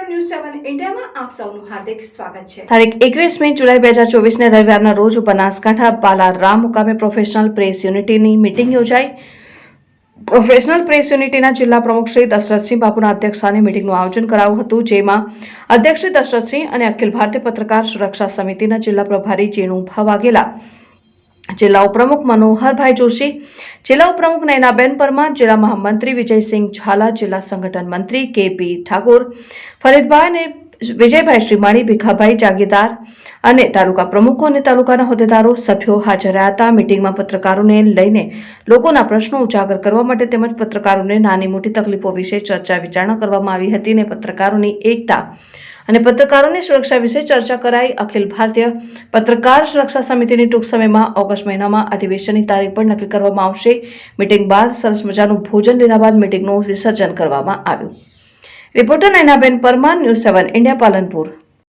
News 7 ઇન્ડિયામાં આપ સૌનું હાર્દિક સ્વાગત છે। તારીખ 21મી જુલાઈ 2024 ને રવિવારના રોજ બનાસકાંઠા બાલારામ મુકામે પ્રોફેશનલ પ્રેસ યુનિટીની મીટિંગ યોજાઈ। પ્રોફેશનલ પ્રેસ યુનિટીના જિલ્લા પ્રમુખ શ્રી દશરથસિંહ બાપુના અધ્યક્ષસ્થાને મીટિંગનું આયોજન કરાયું હતું, જેમાં અધ્યક્ષ શ્રી દશરથસિંહ અને અખિલ ભારતીય પત્રકાર સુરક્ષા સમિતિના જિલ્લા પ્રભારી જેનુભા વાઘેલા, જિલ્લા ઉપપ્રમુખ મનોહરભાઈ જોશી, જિલ્લા ઉપપ્રમુખ નયનાબેન પરમાર, જિલ્લા મહામંત્રી વિજયસિંહ ઝાલા, જિલ્લા સંગઠન મંત્રી કે.પી. ઠાકોર, ફરીદભાઈ અને વિજયભાઈ શ્રીમાળી, ભીખાભાઈ જાગીરદાર અને તાલુકા પ્રમુખો અને તાલુકાના હોદ્દેદારો સભ્યો હાજર રહ્યા હતા। મીટિંગમાં પત્રકારોને લઈને લોકોના પ્રશ્નો ઉજાગર કરવા માટે તેમજ પત્રકારોને નાની મોટી તકલીફો વિશે ચર્ચા વિચારણા કરવામાં આવી હતી અને પત્રકારોની એકતા અને પત્રકારોની સુરક્ષા વિશે ચર્ચા કરાઈ। અખિલ ભારતીય પત્રકાર સુરક્ષા સમિતિની ટૂંક સમયમાં ઓગસ્ટ મહિનામાં અધિવેશનની તારીખ પણ નક્કી કરવામાં આવશે। મીટિંગ બાદ સરસ મજાનું ભોજન લીધા બાદ મીટિંગનું વિસર્જન કરવામાં આવ્યું। Reporter Nayanaben Parmar, news 7 India, Palanpur.